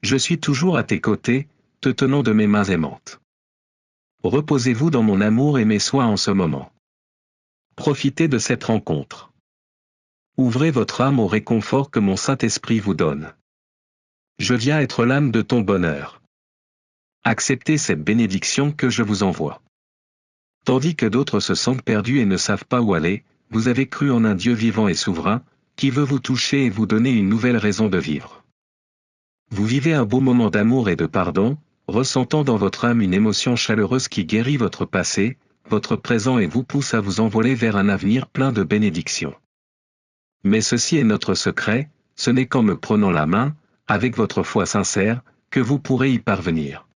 Je suis toujours à tes côtés, te tenant de mes mains aimantes. Reposez-vous dans mon amour et mes soins en ce moment. Profitez de cette rencontre. Ouvrez votre âme au réconfort que mon Saint-Esprit vous donne. Je viens être l'âme de ton bonheur. Acceptez cette bénédiction que je vous envoie. Tandis que d'autres se sentent perdus et ne savent pas où aller, vous avez cru en un Dieu vivant et souverain, qui veut vous toucher et vous donner une nouvelle raison de vivre. Vous vivez un beau moment d'amour et de pardon, ressentant dans votre âme une émotion chaleureuse qui guérit votre passé, votre présent et vous pousse à vous envoler vers un avenir plein de bénédictions. Mais ceci est notre secret, ce n'est qu'en me prenant la main, avec votre foi sincère, que vous pourrez y parvenir.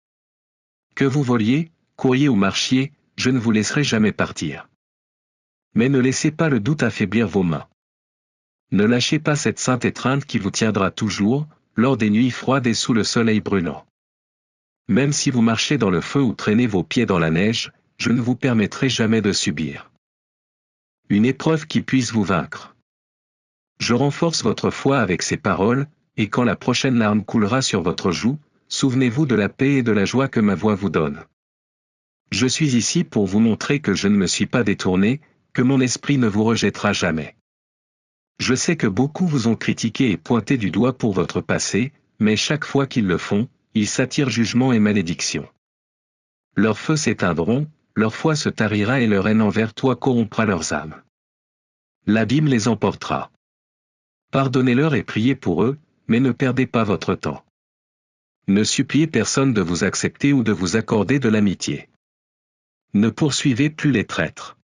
Que vous voliez, couriez ou marchiez, je ne vous laisserai jamais partir. Mais ne laissez pas le doute affaiblir vos mains. Ne lâchez pas cette sainte étreinte qui vous tiendra toujours, lors des nuits froides et sous le soleil brûlant. Même si vous marchez dans le feu ou traînez vos pieds dans la neige, je ne vous permettrai jamais de subir une épreuve qui puisse vous vaincre. Je renforce votre foi avec ces paroles, et quand la prochaine larme coulera sur votre joue, souvenez-vous de la paix et de la joie que ma voix vous donne. Je suis ici pour vous montrer que je ne me suis pas détourné, que mon esprit ne vous rejettera jamais. Je sais que beaucoup vous ont critiqué et pointé du doigt pour votre passé, mais chaque fois qu'ils le font, ils s'attirent jugement et malédiction. Leurs feux s'éteindront, leur foi se tarira et leur haine envers toi corrompra leurs âmes. L'abîme les emportera. Pardonnez-leur et priez pour eux, mais ne perdez pas votre temps. Ne suppliez personne de vous accepter ou de vous accorder de l'amitié. Ne poursuivez plus les traîtres.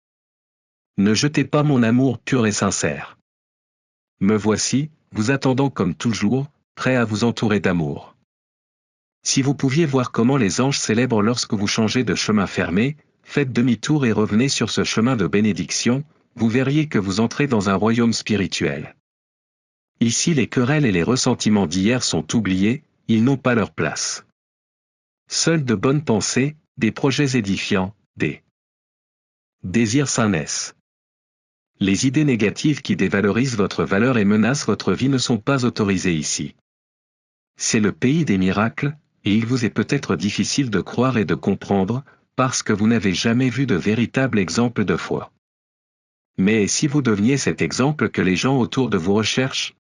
Ne jetez pas mon amour pur et sincère. Me voici, vous attendant comme toujours, prêt à vous entourer d'amour. Si vous pouviez voir comment les anges célèbrent lorsque vous changez de chemin fermé, faites demi-tour et revenez sur ce chemin de bénédiction, vous verriez que vous entrez dans un royaume spirituel. Ici les querelles et les ressentiments d'hier sont oubliés, ils n'ont pas leur place. Seules de bonnes pensées, des projets édifiants, des désirs sains naissent. Les idées négatives qui dévalorisent votre valeur et menacent votre vie ne sont pas autorisées ici. C'est le pays des miracles, et il vous est peut-être difficile de croire et de comprendre, parce que vous n'avez jamais vu de véritable exemple de foi. Mais si vous deveniez cet exemple que les gens autour de vous recherchent?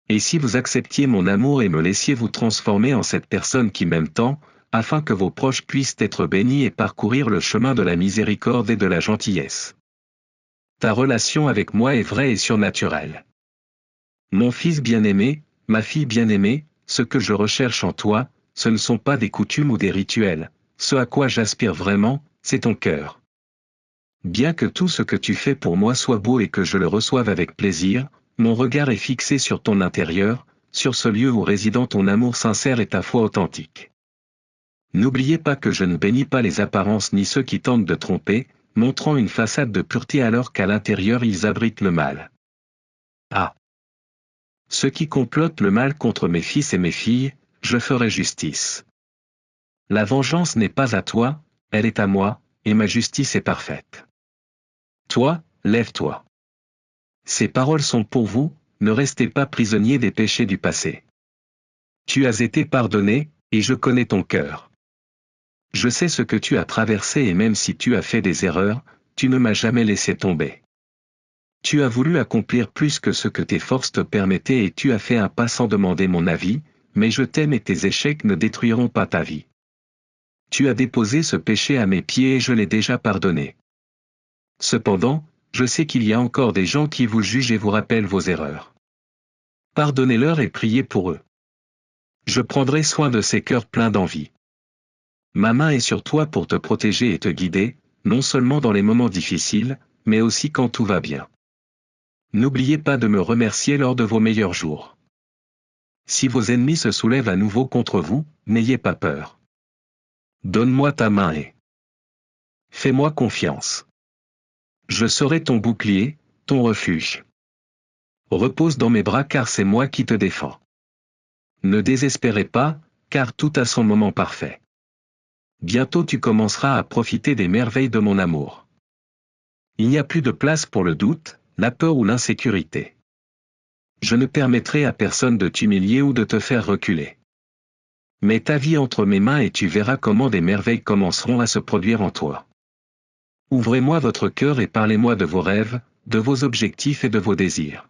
Et si vous acceptiez mon amour et me laissiez vous transformer en cette personne qui m'aime tant, afin que vos proches puissent être bénis et parcourir le chemin de la miséricorde et de la gentillesse? Ta relation avec moi est vraie et surnaturelle. Mon fils bien-aimé, ma fille bien-aimée, ce que je recherche en toi, ce ne sont pas des coutumes ou des rituels, ce à quoi j'aspire vraiment, c'est ton cœur. Bien que tout ce que tu fais pour moi soit beau et que je le reçoive avec plaisir, mon regard est fixé sur ton intérieur, sur ce lieu où résident ton amour sincère et ta foi authentique. N'oubliez pas que je ne bénis pas les apparences ni ceux qui tentent de tromper, montrant une façade de pureté alors qu'à l'intérieur ils abritent le mal. Ah! Ceux qui complotent le mal contre mes fils et mes filles, je ferai justice. La vengeance n'est pas à toi, elle est à moi, et ma justice est parfaite. Toi, lève-toi. Ces paroles sont pour vous, ne restez pas prisonniers des péchés du passé. Tu as été pardonné, et je connais ton cœur. Je sais ce que tu as traversé et même si tu as fait des erreurs, tu ne m'as jamais laissé tomber. Tu as voulu accomplir plus que ce que tes forces te permettaient et tu as fait un pas sans demander mon avis, mais je t'aime et tes échecs ne détruiront pas ta vie. Tu as déposé ce péché à mes pieds et je l'ai déjà pardonné. Cependant, je sais qu'il y a encore des gens qui vous jugent et vous rappellent vos erreurs. Pardonnez-leur et priez pour eux. Je prendrai soin de ces cœurs pleins d'envie. Ma main est sur toi pour te protéger et te guider, non seulement dans les moments difficiles, mais aussi quand tout va bien. N'oubliez pas de me remercier lors de vos meilleurs jours. Si vos ennemis se soulèvent à nouveau contre vous, n'ayez pas peur. Donne-moi ta main et fais-moi confiance. Je serai ton bouclier, ton refuge. Repose dans mes bras car c'est moi qui te défends. Ne désespérez pas, car tout a son moment parfait. Bientôt tu commenceras à profiter des merveilles de mon amour. Il n'y a plus de place pour le doute, la peur ou l'insécurité. Je ne permettrai à personne de t'humilier ou de te faire reculer. Mets ta vie entre mes mains et tu verras comment des merveilles commenceront à se produire en toi. Ouvrez-moi votre cœur et parlez-moi de vos rêves, de vos objectifs et de vos désirs.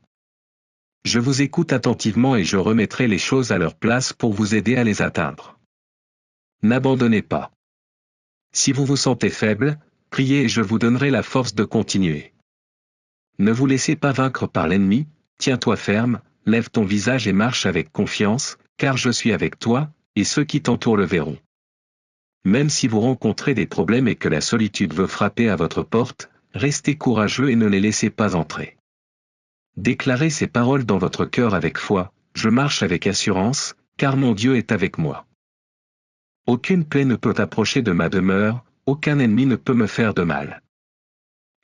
Je vous écoute attentivement et je remettrai les choses à leur place pour vous aider à les atteindre. N'abandonnez pas. Si vous vous sentez faible, priez et je vous donnerai la force de continuer. Ne vous laissez pas vaincre par l'ennemi, tiens-toi ferme, lève ton visage et marche avec confiance, car je suis avec toi, et ceux qui t'entourent le verront. Même si vous rencontrez des problèmes et que la solitude veut frapper à votre porte, restez courageux et ne les laissez pas entrer. Déclarez ces paroles dans votre cœur avec foi, je marche avec assurance, car mon Dieu est avec moi. Aucune plaie ne peut approcher de ma demeure, aucun ennemi ne peut me faire de mal.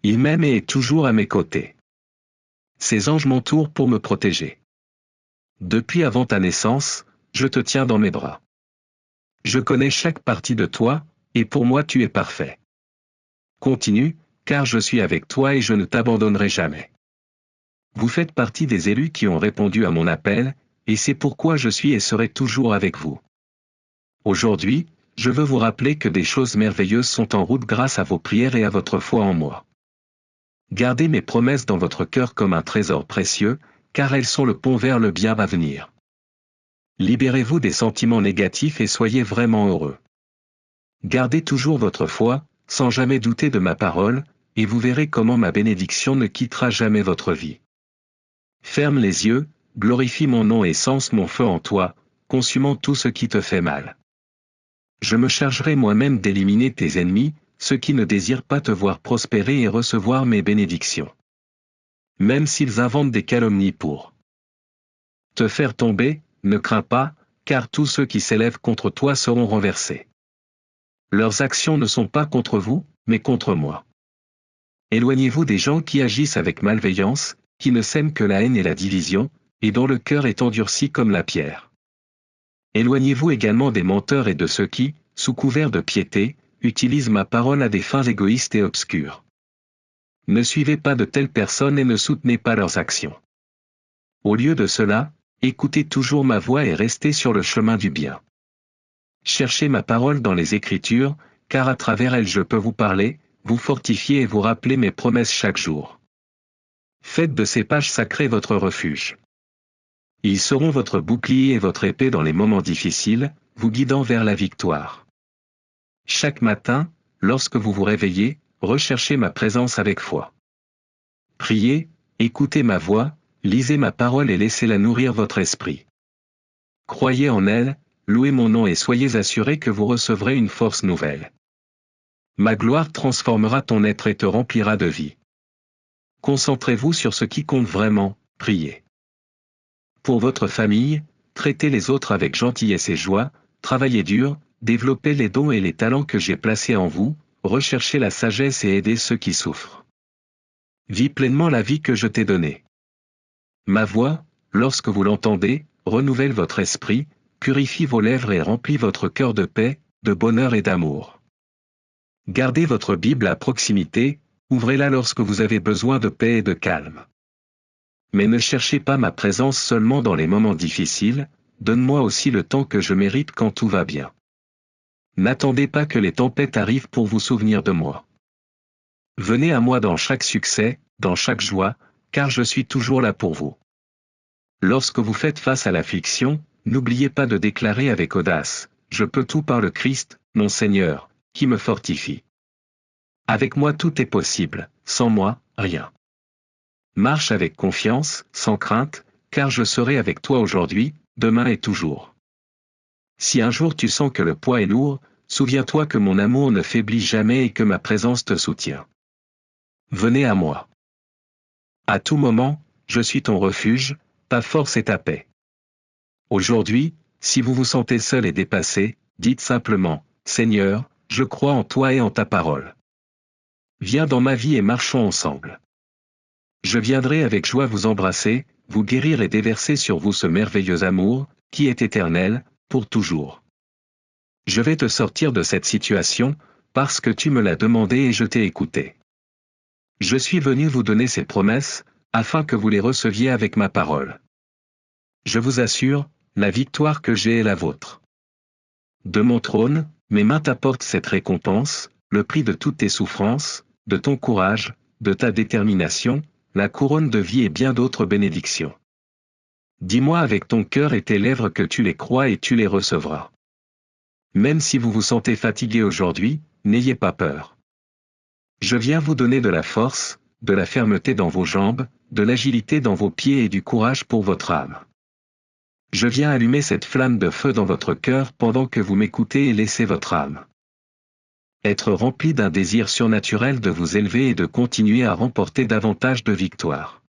Il m'aime et est toujours à mes côtés. Ses anges m'entourent pour me protéger. Depuis avant ta naissance, je te tiens dans mes bras. Je connais chaque partie de toi, et pour moi tu es parfait. Continue, car je suis avec toi et je ne t'abandonnerai jamais. Vous faites partie des élus qui ont répondu à mon appel, et c'est pourquoi je suis et serai toujours avec vous. Aujourd'hui, je veux vous rappeler que des choses merveilleuses sont en route grâce à vos prières et à votre foi en moi. Gardez mes promesses dans votre cœur comme un trésor précieux, car elles sont le pont vers le bien à venir. Libérez-vous des sentiments négatifs et soyez vraiment heureux. Gardez toujours votre foi, sans jamais douter de ma parole, et vous verrez comment ma bénédiction ne quittera jamais votre vie. Ferme les yeux, glorifie mon nom et sens mon feu en toi, consumant tout ce qui te fait mal. Je me chargerai moi-même d'éliminer tes ennemis, ceux qui ne désirent pas te voir prospérer et recevoir mes bénédictions. Même s'ils inventent des calomnies pour te faire tomber, ne crains pas, car tous ceux qui s'élèvent contre toi seront renversés. Leurs actions ne sont pas contre vous, mais contre moi. Éloignez-vous des gens qui agissent avec malveillance, qui ne sèment que la haine et la division, et dont le cœur est endurci comme la pierre. Éloignez-vous également des menteurs et de ceux qui, sous couvert de piété, utilisent ma parole à des fins égoïstes et obscures. Ne suivez pas de telles personnes et ne soutenez pas leurs actions. Au lieu de cela, écoutez toujours ma voix et restez sur le chemin du bien. Cherchez ma parole dans les Écritures, car à travers elles je peux vous parler, vous fortifier et vous rappeler mes promesses chaque jour. Faites de ces pages sacrées votre refuge. Ils seront votre bouclier et votre épée dans les moments difficiles, vous guidant vers la victoire. Chaque matin, lorsque vous vous réveillez, recherchez ma présence avec foi. Priez, écoutez ma voix, lisez ma parole et laissez-la nourrir votre esprit. Croyez en elle, louez mon nom et soyez assurés que vous recevrez une force nouvelle. Ma gloire transformera ton être et te remplira de vie. Concentrez-vous sur ce qui compte vraiment, priez. Pour votre famille, traitez les autres avec gentillesse et joie, travaillez dur, développez les dons et les talents que j'ai placés en vous, recherchez la sagesse et aidez ceux qui souffrent. Vis pleinement la vie que je t'ai donnée. Ma voix, lorsque vous l'entendez, renouvelle votre esprit, purifie vos lèvres et remplit votre cœur de paix, de bonheur et d'amour. Gardez votre Bible à proximité, ouvrez-la lorsque vous avez besoin de paix et de calme. Mais ne cherchez pas ma présence seulement dans les moments difficiles, donne-moi aussi le temps que je mérite quand tout va bien. N'attendez pas que les tempêtes arrivent pour vous souvenir de moi. Venez à moi dans chaque succès, dans chaque joie, car je suis toujours là pour vous. Lorsque vous faites face à l'affliction, n'oubliez pas de déclarer avec audace, je peux tout par le Christ, mon Seigneur, qui me fortifie. Avec moi tout est possible, sans moi, rien. Marche avec confiance, sans crainte, car je serai avec toi aujourd'hui, demain et toujours. Si un jour tu sens que le poids est lourd, souviens-toi que mon amour ne faiblit jamais et que ma présence te soutient. Venez à moi. À tout moment, je suis ton refuge, ta force et ta paix. Aujourd'hui, si vous vous sentez seul et dépassé, dites simplement, Seigneur, je crois en toi et en ta parole. Viens dans ma vie et marchons ensemble. Je viendrai avec joie vous embrasser, vous guérir et déverser sur vous ce merveilleux amour, qui est éternel, pour toujours. Je vais te sortir de cette situation, parce que tu me l'as demandé et je t'ai écouté. Je suis venu vous donner ces promesses, afin que vous les receviez avec ma parole. Je vous assure, la victoire que j'ai est la vôtre. De mon trône, mes mains t'apportent cette récompense, le prix de toutes tes souffrances, de ton courage, de ta détermination, la couronne de vie et bien d'autres bénédictions. Dis-moi avec ton cœur et tes lèvres que tu les crois et tu les recevras. Même si vous vous sentez fatigué aujourd'hui, n'ayez pas peur. Je viens vous donner de la force, de la fermeté dans vos jambes, de l'agilité dans vos pieds et du courage pour votre âme. Je viens allumer cette flamme de feu dans votre cœur pendant que vous m'écoutez et laissez votre âme être remplie d'un désir surnaturel de vous élever et de continuer à remporter davantage de victoires.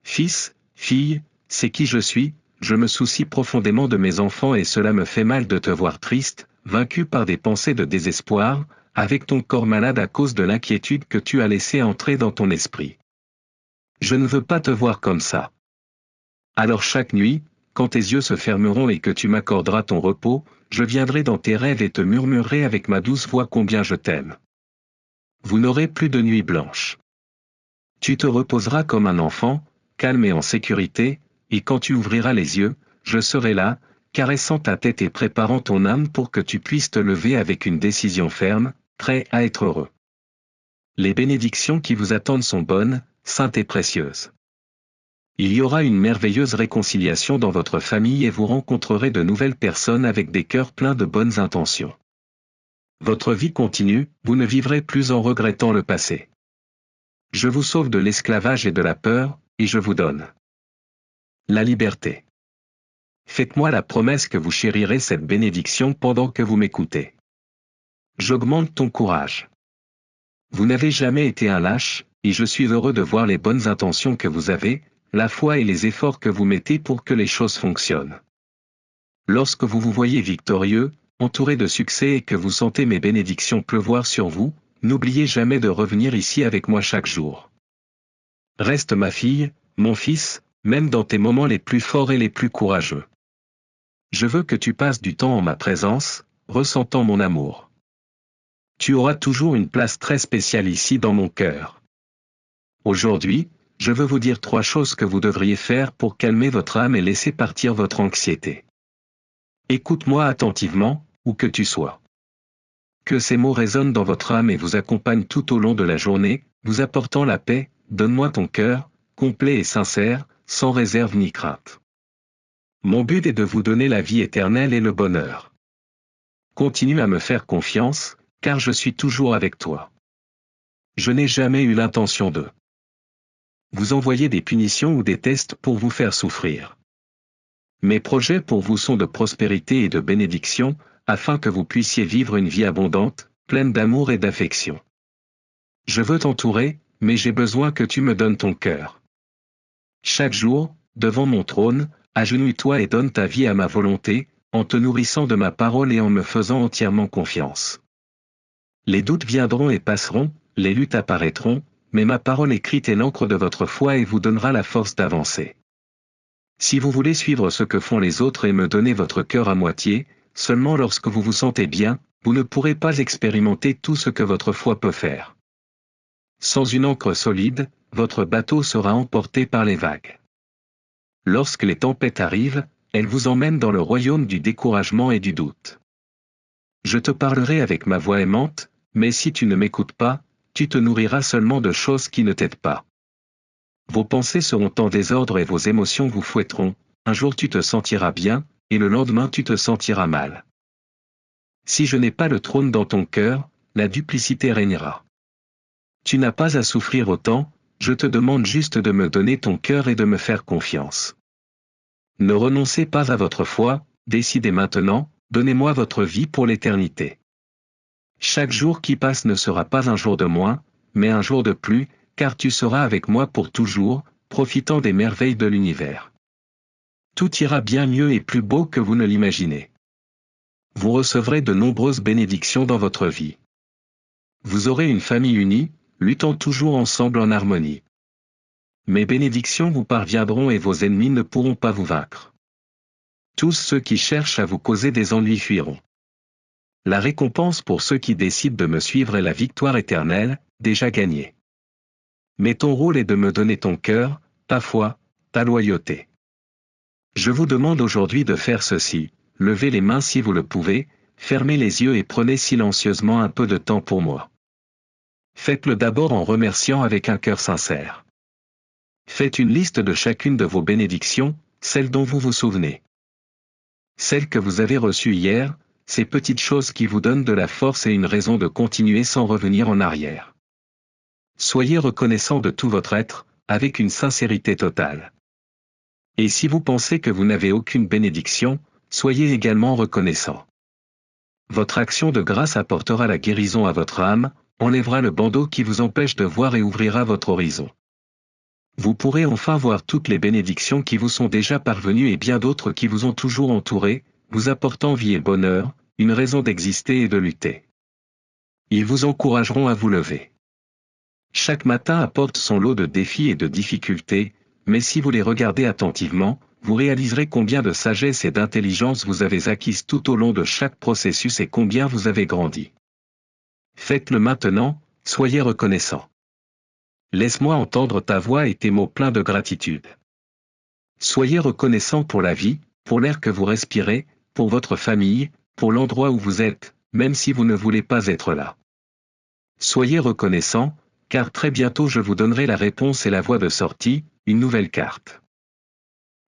Fils, fille, c'est qui je me soucie profondément de mes enfants et cela me fait mal de te voir triste, vaincu par des pensées de désespoir, avec ton corps malade à cause de l'inquiétude que tu as laissé entrer dans ton esprit. Je ne veux pas te voir comme ça. Alors chaque nuit, quand tes yeux se fermeront et que tu m'accorderas ton repos, je viendrai dans tes rêves et te murmurerai avec ma douce voix combien je t'aime. Vous n'aurez plus de nuit blanche. Tu te reposeras comme un enfant, calme et en sécurité, et quand tu ouvriras les yeux, je serai là, caressant ta tête et préparant ton âme pour que tu puisses te lever avec une décision ferme, prêt à être heureux. Les bénédictions qui vous attendent sont bonnes, saintes et précieuses. Il y aura une merveilleuse réconciliation dans votre famille et vous rencontrerez de nouvelles personnes avec des cœurs pleins de bonnes intentions. Votre vie continue, vous ne vivrez plus en regrettant le passé. Je vous sauve de l'esclavage et de la peur, et je vous donne la liberté. Faites-moi la promesse que vous chérirez cette bénédiction pendant que vous m'écoutez. J'augmente ton courage. Vous n'avez jamais été un lâche, et je suis heureux de voir les bonnes intentions que vous avez, la foi et les efforts que vous mettez pour que les choses fonctionnent. Lorsque vous vous voyez victorieux, entouré de succès et que vous sentez mes bénédictions pleuvoir sur vous, n'oubliez jamais de revenir ici avec moi chaque jour. Reste ma fille, mon fils, même dans tes moments les plus forts et les plus courageux. Je veux que tu passes du temps en ma présence, ressentant mon amour. Tu auras toujours une place très spéciale ici dans mon cœur. Aujourd'hui, je veux vous dire 3 choses que vous devriez faire pour calmer votre âme et laisser partir votre anxiété. Écoute-moi attentivement, où que tu sois. Que ces mots résonnent dans votre âme et vous accompagnent tout au long de la journée, vous apportant la paix, donne-moi ton cœur, complet et sincère, sans réserve ni crainte. Mon but est de vous donner la vie éternelle et le bonheur. Continue à me faire confiance, car je suis toujours avec toi. Je n'ai jamais eu l'intention de vous envoyer des punitions ou des tests pour vous faire souffrir. Mes projets pour vous sont de prospérité et de bénédiction, afin que vous puissiez vivre une vie abondante, pleine d'amour et d'affection. Je veux t'entourer, mais j'ai besoin que tu me donnes ton cœur. Chaque jour, devant mon trône, agenouille-toi et donne ta vie à ma volonté, en te nourrissant de ma parole et en me faisant entièrement confiance. Les doutes viendront et passeront, les luttes apparaîtront, mais ma parole écrite est l'encre de votre foi et vous donnera la force d'avancer. Si vous voulez suivre ce que font les autres et me donner votre cœur à moitié, seulement lorsque vous vous sentez bien, vous ne pourrez pas expérimenter tout ce que votre foi peut faire. Sans une ancre solide, votre bateau sera emporté par les vagues. Lorsque les tempêtes arrivent, elles vous emmènent dans le royaume du découragement et du doute. Je te parlerai avec ma voix aimante, mais si tu ne m'écoutes pas, tu te nourriras seulement de choses qui ne t'aident pas. Vos pensées seront en désordre et vos émotions vous fouetteront, un jour tu te sentiras bien, et le lendemain tu te sentiras mal. Si je n'ai pas le trône dans ton cœur, la duplicité régnera. Tu n'as pas à souffrir autant, je te demande juste de me donner ton cœur et de me faire confiance. Ne renoncez pas à votre foi, décidez maintenant, donnez-moi votre vie pour l'éternité. Chaque jour qui passe ne sera pas un jour de moins, mais un jour de plus, car tu seras avec moi pour toujours, profitant des merveilles de l'univers. Tout ira bien mieux et plus beau que vous ne l'imaginez. Vous recevrez de nombreuses bénédictions dans votre vie. Vous aurez une famille unie, luttant toujours ensemble en harmonie. Mes bénédictions vous parviendront et vos ennemis ne pourront pas vous vaincre. Tous ceux qui cherchent à vous causer des ennuis fuiront. La récompense pour ceux qui décident de me suivre est la victoire éternelle, déjà gagnée. Mais ton rôle est de me donner ton cœur, ta foi, ta loyauté. Je vous demande aujourd'hui de faire ceci, levez les mains si vous le pouvez, fermez les yeux et prenez silencieusement un peu de temps pour moi. Faites-le d'abord en remerciant avec un cœur sincère. Faites une liste de chacune de vos bénédictions, celles dont vous vous souvenez. Celles que vous avez reçues hier, ces petites choses qui vous donnent de la force et une raison de continuer sans revenir en arrière. Soyez reconnaissant de tout votre être, avec une sincérité totale. Et si vous pensez que vous n'avez aucune bénédiction, soyez également reconnaissant. Votre action de grâce apportera la guérison à votre âme, enlèvera le bandeau qui vous empêche de voir et ouvrira votre horizon. Vous pourrez enfin voir toutes les bénédictions qui vous sont déjà parvenues et bien d'autres qui vous ont toujours entouré, vous apportant vie et bonheur, une raison d'exister et de lutter. Ils vous encourageront à vous lever. Chaque matin apporte son lot de défis et de difficultés, mais si vous les regardez attentivement, vous réaliserez combien de sagesse et d'intelligence vous avez acquises tout au long de chaque processus et combien vous avez grandi. Faites-le maintenant, soyez reconnaissant. Laisse-moi entendre ta voix et tes mots pleins de gratitude. Soyez reconnaissant pour la vie, pour l'air que vous respirez, pour votre famille, pour l'endroit où vous êtes, même si vous ne voulez pas être là. Soyez reconnaissant, car très bientôt je vous donnerai la réponse et la voie de sortie, une nouvelle carte.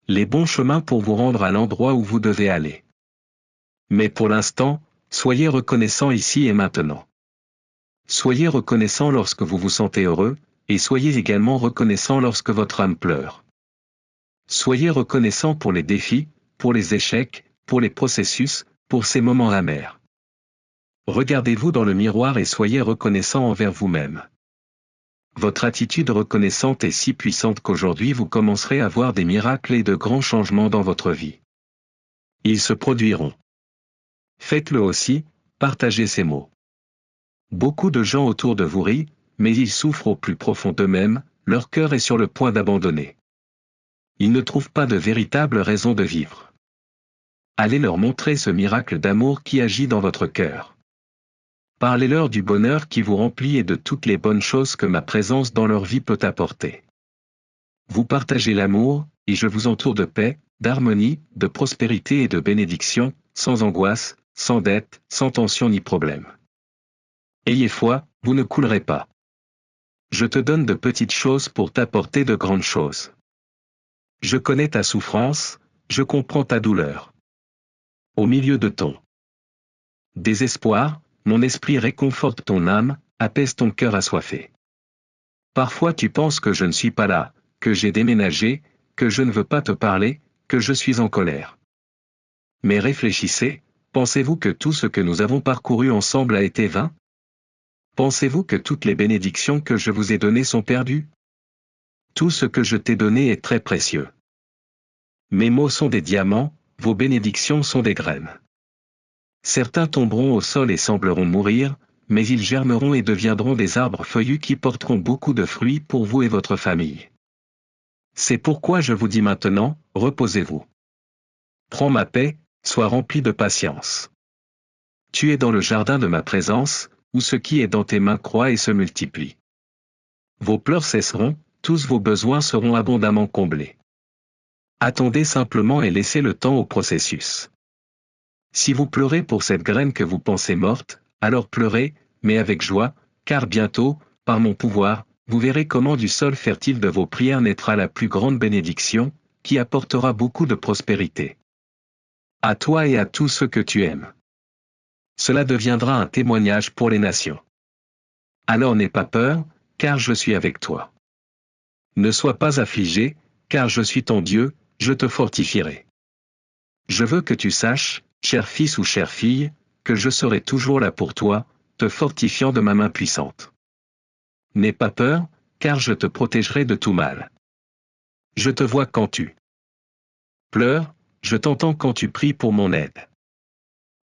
Les bons chemins pour vous rendre à l'endroit où vous devez aller. Mais pour l'instant, soyez reconnaissant ici et maintenant. Soyez reconnaissant lorsque vous vous sentez heureux, et soyez également reconnaissant lorsque votre âme pleure. Soyez reconnaissant pour les défis, pour les échecs, pour les processus, pour ces moments amers. Regardez-vous dans le miroir et soyez reconnaissant envers vous-même. Votre attitude reconnaissante est si puissante qu'aujourd'hui vous commencerez à voir des miracles et de grands changements dans votre vie. Ils se produiront. Faites-le aussi, partagez ces mots. Beaucoup de gens autour de vous rient, mais ils souffrent au plus profond d'eux-mêmes, leur cœur est sur le point d'abandonner. Ils ne trouvent pas de véritable raison de vivre. Allez leur montrer ce miracle d'amour qui agit dans votre cœur. Parlez-leur du bonheur qui vous remplit et de toutes les bonnes choses que ma présence dans leur vie peut apporter. Vous partagez l'amour, et je vous entoure de paix, d'harmonie, de prospérité et de bénédiction, sans angoisse, sans dette, sans tension ni problème. Ayez foi, vous ne coulerez pas. Je te donne de petites choses pour t'apporter de grandes choses. Je connais ta souffrance, je comprends ta douleur. Au milieu de ton désespoir, mon esprit réconforte ton âme, apaise ton cœur assoiffé. Parfois tu penses que je ne suis pas là, que j'ai déménagé, que je ne veux pas te parler, que je suis en colère. Mais réfléchissez, pensez-vous que tout ce que nous avons parcouru ensemble a été vain? Pensez-vous que toutes les bénédictions que je vous ai données sont perdues? Tout ce que je t'ai donné est très précieux. Mes mots sont des diamants, vos bénédictions sont des graines. Certains tomberont au sol et sembleront mourir, mais ils germeront et deviendront des arbres feuillus qui porteront beaucoup de fruits pour vous et votre famille. C'est pourquoi je vous dis maintenant, reposez-vous. Prends ma paix, sois rempli de patience. Tu es dans le jardin de ma présence, où ce qui est dans tes mains croît et se multiplie. Vos pleurs cesseront, tous vos besoins seront abondamment comblés. Attendez simplement et laissez le temps au processus. Si vous pleurez pour cette graine que vous pensez morte, alors pleurez, mais avec joie, car bientôt, par mon pouvoir, vous verrez comment du sol fertile de vos prières naîtra la plus grande bénédiction, qui apportera beaucoup de prospérité. À toi et à tous ceux que tu aimes. Cela deviendra un témoignage pour les nations. Alors n'aie pas peur, car je suis avec toi. Ne sois pas affligé, car je suis ton Dieu, je te fortifierai. Je veux que tu saches, cher fils ou chère fille, que je serai toujours là pour toi, te fortifiant de ma main puissante. N'aie pas peur, car je te protégerai de tout mal. Je te vois quand tu pleures, je t'entends quand tu pries pour mon aide.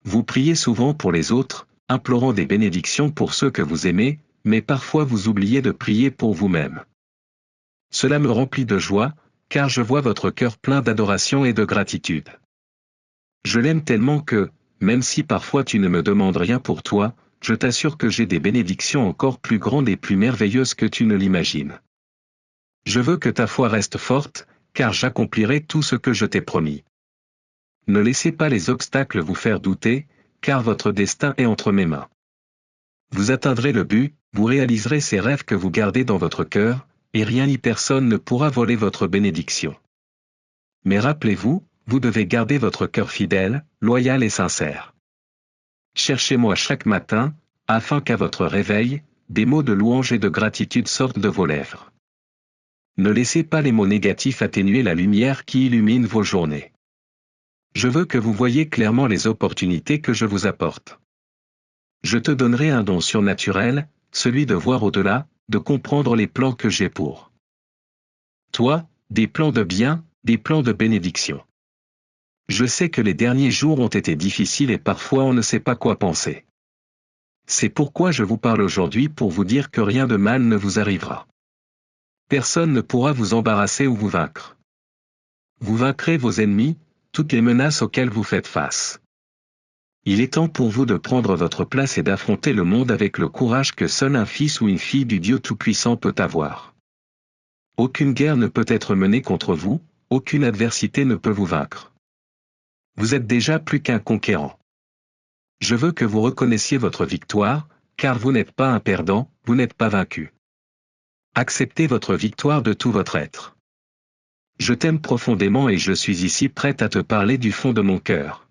Vous priez souvent pour les autres, implorant des bénédictions pour ceux que vous aimez, mais parfois vous oubliez de prier pour vous-même. Cela me remplit de joie, car je vois votre cœur plein d'adoration et de gratitude. Je l'aime tellement que, même si parfois tu ne me demandes rien pour toi, je t'assure que j'ai des bénédictions encore plus grandes et plus merveilleuses que tu ne l'imagines. Je veux que ta foi reste forte, car j'accomplirai tout ce que je t'ai promis. Ne laissez pas les obstacles vous faire douter, car votre destin est entre mes mains. Vous atteindrez le but, vous réaliserez ces rêves que vous gardez dans votre cœur, et rien ni personne ne pourra voler votre bénédiction. Mais rappelez-vous, vous devez garder votre cœur fidèle, loyal et sincère. Cherchez-moi chaque matin, afin qu'à votre réveil, des mots de louange et de gratitude sortent de vos lèvres. Ne laissez pas les mots négatifs atténuer la lumière qui illumine vos journées. Je veux que vous voyiez clairement les opportunités que je vous apporte. Je te donnerai un don surnaturel, celui de voir au-delà, de comprendre les plans que j'ai pour toi, des plans de bien, des plans de bénédiction. Je sais que les derniers jours ont été difficiles et parfois on ne sait pas quoi penser. C'est pourquoi je vous parle aujourd'hui pour vous dire que rien de mal ne vous arrivera. Personne ne pourra vous embarrasser ou vous vaincre. Vous vaincrez vos ennemis, toutes les menaces auxquelles vous faites face. Il est temps pour vous de prendre votre place et d'affronter le monde avec le courage que seul un fils ou une fille du Dieu Tout-Puissant peut avoir. Aucune guerre ne peut être menée contre vous, aucune adversité ne peut vous vaincre. Vous êtes déjà plus qu'un conquérant. Je veux que vous reconnaissiez votre victoire, car vous n'êtes pas un perdant, vous n'êtes pas vaincu. Acceptez votre victoire de tout votre être. Je t'aime profondément et je suis ici prête à te parler du fond de mon cœur.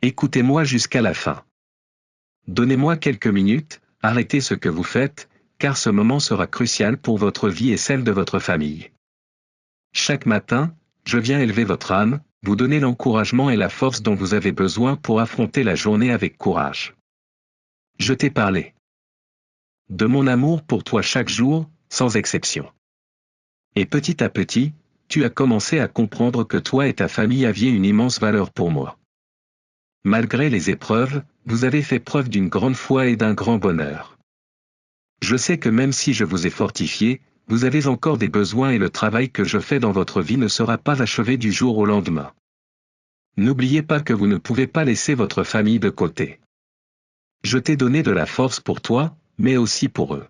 Écoutez-moi jusqu'à la fin. Donnez-moi quelques minutes, arrêtez ce que vous faites, car ce moment sera crucial pour votre vie et celle de votre famille. Chaque matin, je viens élever votre âme, vous donner l'encouragement et la force dont vous avez besoin pour affronter la journée avec courage. Je t'ai parlé de mon amour pour toi chaque jour, sans exception. Et petit à petit, tu as commencé à comprendre que toi et ta famille aviez une immense valeur pour moi. Malgré les épreuves, vous avez fait preuve d'une grande foi et d'un grand bonheur. Je sais que même si je vous ai fortifié, vous avez encore des besoins et le travail que je fais dans votre vie ne sera pas achevé du jour au lendemain. N'oubliez pas que vous ne pouvez pas laisser votre famille de côté. Je t'ai donné de la force pour toi, mais aussi pour eux.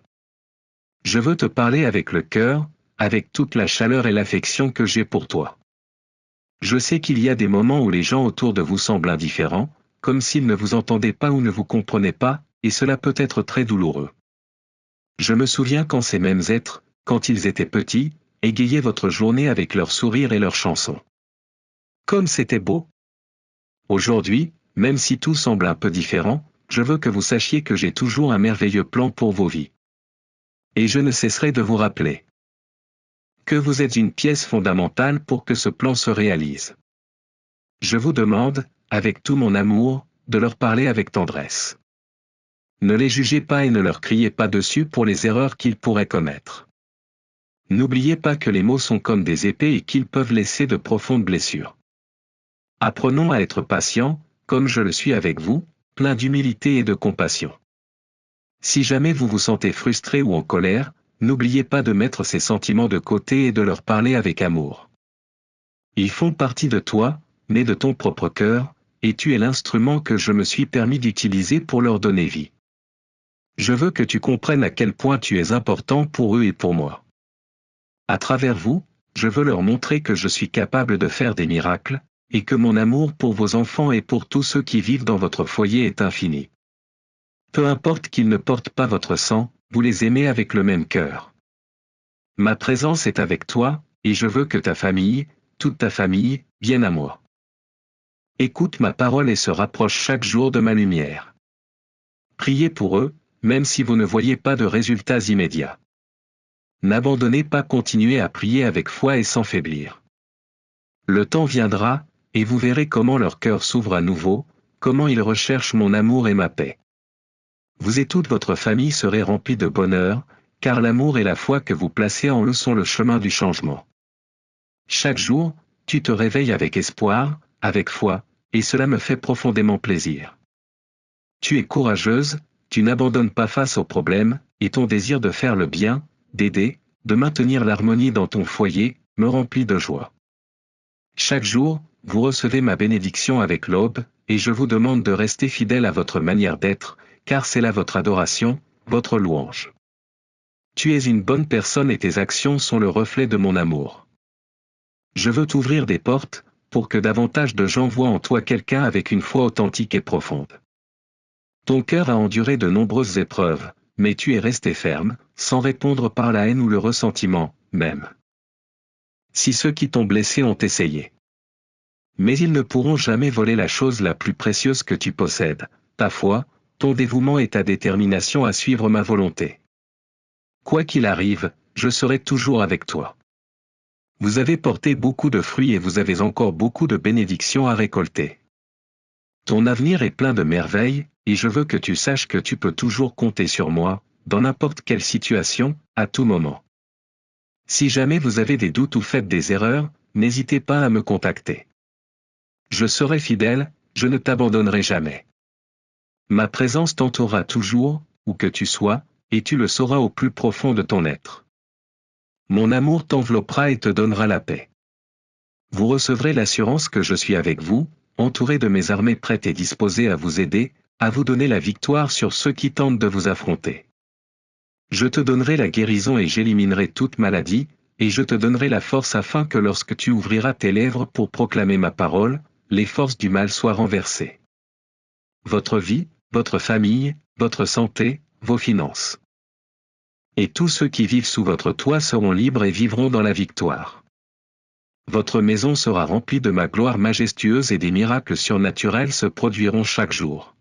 Je veux te parler avec le cœur, avec toute la chaleur et l'affection que j'ai pour toi. Je sais qu'il y a des moments où les gens autour de vous semblent indifférents, comme s'ils ne vous entendaient pas ou ne vous comprenaient pas, et cela peut être très douloureux. Je me souviens quand ces mêmes êtres, quand ils étaient petits, égayaient votre journée avec leurs sourires et leurs chansons. Comme c'était beau. Aujourd'hui, même si tout semble un peu différent, je veux que vous sachiez que j'ai toujours un merveilleux plan pour vos vies. Et je ne cesserai de vous rappeler que vous êtes une pièce fondamentale pour que ce plan se réalise. Je vous demande, avec tout mon amour, de leur parler avec tendresse. Ne les jugez pas et ne leur criez pas dessus pour les erreurs qu'ils pourraient commettre. N'oubliez pas que les mots sont comme des épées et qu'ils peuvent laisser de profondes blessures. Apprenons à être patients, comme je le suis avec vous, plein d'humilité et de compassion. Si jamais vous vous sentez frustré ou en colère, n'oubliez pas de mettre ces sentiments de côté et de leur parler avec amour. Ils font partie de toi, mais de ton propre cœur, et tu es l'instrument que je me suis permis d'utiliser pour leur donner vie. Je veux que tu comprennes à quel point tu es important pour eux et pour moi. À travers vous, je veux leur montrer que je suis capable de faire des miracles, et que mon amour pour vos enfants et pour tous ceux qui vivent dans votre foyer est infini. Peu importe qu'ils ne portent pas votre sang, vous les aimez avec le même cœur. Ma présence est avec toi, et je veux que ta famille, toute ta famille, vienne à moi. Écoute ma parole et se rapproche chaque jour de ma lumière. Priez pour eux, même si vous ne voyez pas de résultats immédiats. N'abandonnez pas, continuez à prier avec foi et sans faiblir. Le temps viendra, et vous verrez comment leur cœur s'ouvre à nouveau, comment ils recherchent mon amour et ma paix. Vous et toute votre famille serez remplis de bonheur, car l'amour et la foi que vous placez en eux sont le chemin du changement. Chaque jour, tu te réveilles avec espoir, avec foi, et cela me fait profondément plaisir. Tu es courageuse, tu n'abandonnes pas face aux problèmes, et ton désir de faire le bien, d'aider, de maintenir l'harmonie dans ton foyer, me remplit de joie. Chaque jour, vous recevez ma bénédiction avec l'aube, et je vous demande de rester fidèle à votre manière d'être, car c'est là votre adoration, votre louange. Tu es une bonne personne et tes actions sont le reflet de mon amour. Je veux t'ouvrir des portes, pour que davantage de gens voient en toi quelqu'un avec une foi authentique et profonde. Ton cœur a enduré de nombreuses épreuves, mais tu es resté ferme, sans répondre par la haine ou le ressentiment, même. Si ceux qui t'ont blessé ont essayé. Mais ils ne pourront jamais voler la chose la plus précieuse que tu possèdes, ta foi, ton dévouement et ta détermination à suivre ma volonté. Quoi qu'il arrive, je serai toujours avec toi. Vous avez porté beaucoup de fruits et vous avez encore beaucoup de bénédictions à récolter. Ton avenir est plein de merveilles, et je veux que tu saches que tu peux toujours compter sur moi, dans n'importe quelle situation, à tout moment. Si jamais vous avez des doutes ou faites des erreurs, n'hésitez pas à me contacter. Je serai fidèle, je ne t'abandonnerai jamais. Ma présence t'entourera toujours, où que tu sois, et tu le sauras au plus profond de ton être. Mon amour t'enveloppera et te donnera la paix. Vous recevrez l'assurance que je suis avec vous, entouré de mes armées prêtes et disposées à vous aider, à vous donner la victoire sur ceux qui tentent de vous affronter. Je te donnerai la guérison et j'éliminerai toute maladie, et je te donnerai la force afin que lorsque tu ouvriras tes lèvres pour proclamer ma parole, les forces du mal soient renversées. Votre vie, votre famille, votre santé, vos finances. Et tous ceux qui vivent sous votre toit seront libres et vivront dans la victoire. Votre maison sera remplie de ma gloire majestueuse et des miracles surnaturels se produiront chaque jour.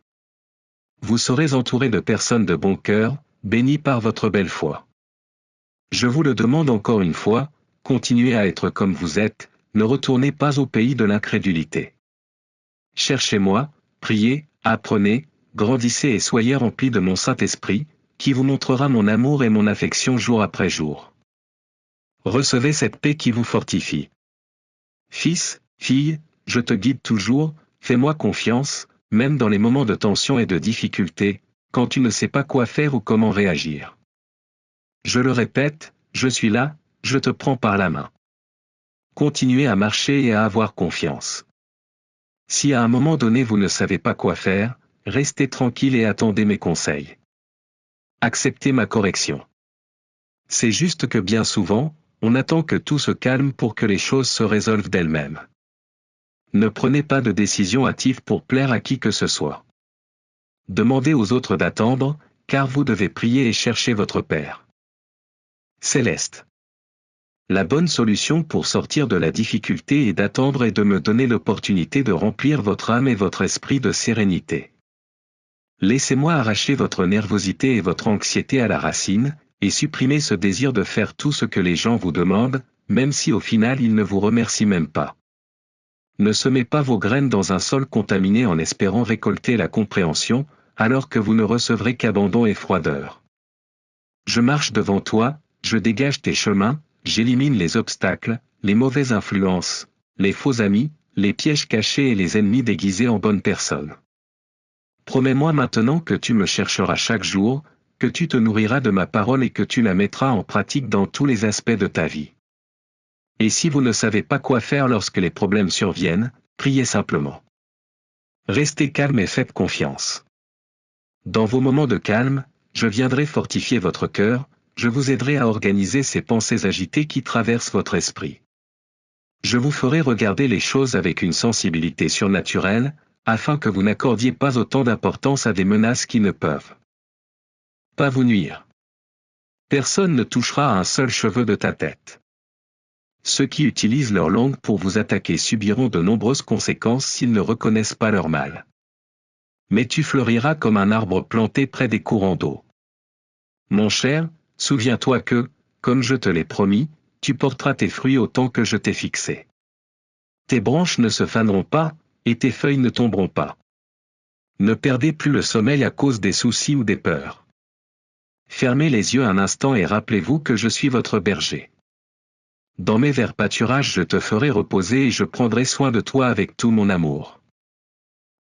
Vous serez entouré de personnes de bon cœur, bénies par votre belle foi. Je vous le demande encore une fois, continuez à être comme vous êtes, ne retournez pas au pays de l'incrédulité. Cherchez-moi, priez, apprenez, grandissez et soyez remplis de mon Saint-Esprit, qui vous montrera mon amour et mon affection jour après jour. Recevez cette paix qui vous fortifie. Fils, fille, je te guide toujours, fais-moi confiance, même dans les moments de tension et de difficulté, quand tu ne sais pas quoi faire ou comment réagir. Je le répète, je suis là, je te prends par la main. Continuez à marcher et à avoir confiance. Si à un moment donné vous ne savez pas quoi faire, restez tranquille et attendez mes conseils. Acceptez ma correction. C'est juste que bien souvent, on attend que tout se calme pour que les choses se résolvent d'elles-mêmes. Ne prenez pas de décision hâtive pour plaire à qui que ce soit. Demandez aux autres d'attendre, car vous devez prier et chercher votre Père Céleste. La bonne solution pour sortir de la difficulté est d'attendre et de me donner l'opportunité de remplir votre âme et votre esprit de sérénité. Laissez-moi arracher votre nervosité et votre anxiété à la racine, et supprimer ce désir de faire tout ce que les gens vous demandent, même si au final ils ne vous remercient même pas. Ne semez pas vos graines dans un sol contaminé en espérant récolter la compréhension, alors que vous ne recevrez qu'abandon et froideur. Je marche devant toi, je dégage tes chemins, j'élimine les obstacles, les mauvaises influences, les faux amis, les pièges cachés et les ennemis déguisés en bonnes personnes. Promets-moi maintenant que tu me chercheras chaque jour, que tu te nourriras de ma parole et que tu la mettras en pratique dans tous les aspects de ta vie. Et si vous ne savez pas quoi faire lorsque les problèmes surviennent, priez simplement. Restez calme et faites confiance. Dans vos moments de calme, je viendrai fortifier votre cœur, je vous aiderai à organiser ces pensées agitées qui traversent votre esprit. Je vous ferai regarder les choses avec une sensibilité surnaturelle, afin que vous n'accordiez pas autant d'importance à des menaces qui ne peuvent pas vous nuire. Personne ne touchera à un seul cheveu de ta tête. Ceux qui utilisent leur langue pour vous attaquer subiront de nombreuses conséquences s'ils ne reconnaissent pas leur mal. Mais tu fleuriras comme un arbre planté près des courants d'eau. Mon cher, souviens-toi que, comme je te l'ai promis, tu porteras tes fruits au temps que je t'ai fixé. Tes branches ne se faneront pas, et tes feuilles ne tomberont pas. Ne perdez plus le sommeil à cause des soucis ou des peurs. Fermez les yeux un instant et rappelez-vous que je suis votre berger. Dans mes verts pâturages je te ferai reposer et je prendrai soin de toi avec tout mon amour.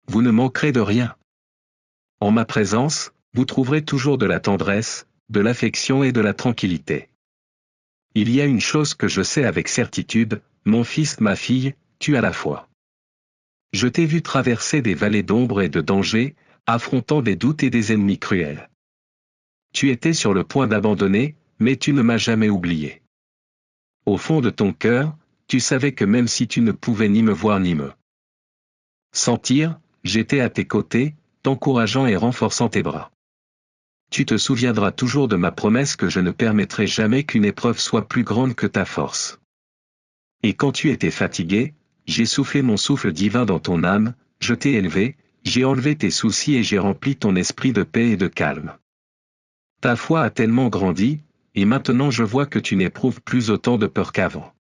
Vous ne manquerez de rien. En ma présence, vous trouverez toujours de la tendresse, de l'affection et de la tranquillité. Il y a une chose que je sais avec certitude, mon fils, ma fille, tu as la foi. Je t'ai vu traverser des vallées d'ombre et de danger, affrontant des doutes et des ennemis cruels. Tu étais sur le point d'abandonner, mais tu ne m'as jamais oublié. Au fond de ton cœur, tu savais que même si tu ne pouvais ni me voir ni me sentir, j'étais à tes côtés, t'encourageant et renforçant tes bras. Tu te souviendras toujours de ma promesse que je ne permettrai jamais qu'une épreuve soit plus grande que ta force. Et quand tu étais fatigué, j'ai soufflé mon souffle divin dans ton âme, je t'ai élevé, j'ai enlevé tes soucis et j'ai rempli ton esprit de paix et de calme. Ta foi a tellement grandi, et maintenant je vois que tu n'éprouves plus autant de peur qu'avant.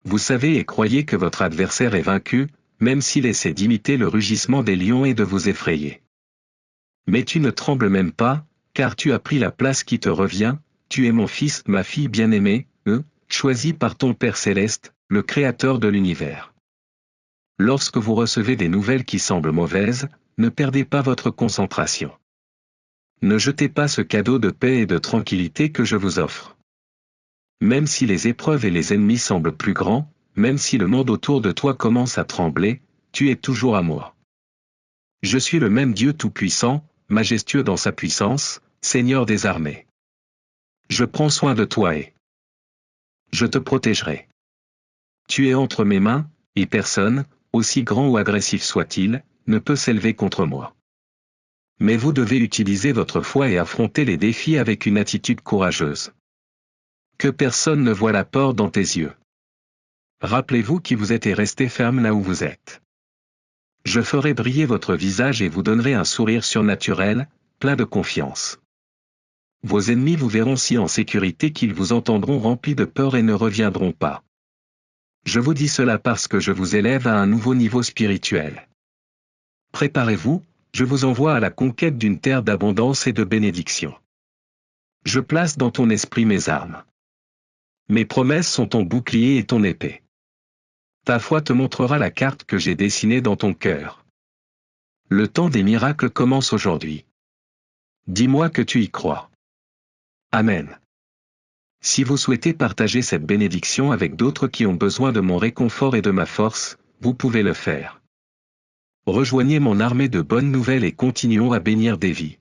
Vous savez et croyez que votre adversaire est vaincu, même s'il essaie d'imiter le rugissement des lions et de vous effrayer. Mais tu ne trembles même pas, car tu as pris la place qui te revient, tu es mon fils, ma fille bien-aimée, choisi par ton Père céleste, le Créateur de l'univers. Lorsque vous recevez des nouvelles qui semblent mauvaises, ne perdez pas votre concentration. Ne jetez pas ce cadeau de paix et de tranquillité que je vous offre. Même si les épreuves et les ennemis semblent plus grands, même si le monde autour de toi commence à trembler, tu es toujours à moi. Je suis le même Dieu tout-puissant, majestueux dans sa puissance, Seigneur des armées. Je prends soin de toi et je te protégerai. Tu es entre mes mains, et personne, aussi grand ou agressif soit-il, ne peut s'élever contre moi. Mais vous devez utiliser votre foi et affronter les défis avec une attitude courageuse. Que personne ne voie la peur dans tes yeux. Rappelez-vous qui vous êtes et restez ferme là où vous êtes. Je ferai briller votre visage et vous donnerai un sourire surnaturel, plein de confiance. Vos ennemis vous verront si en sécurité qu'ils vous entendront remplis de peur et ne reviendront pas. Je vous dis cela parce que je vous élève à un nouveau niveau spirituel. Préparez-vous, je vous envoie à la conquête d'une terre d'abondance et de bénédiction. Je place dans ton esprit mes armes. Mes promesses sont ton bouclier et ton épée. Ta foi te montrera la carte que j'ai dessinée dans ton cœur. Le temps des miracles commence aujourd'hui. Dis-moi que tu y crois. Amen. Si vous souhaitez partager cette bénédiction avec d'autres qui ont besoin de mon réconfort et de ma force, vous pouvez le faire. Rejoignez mon armée de bonnes nouvelles et continuons à bénir des vies.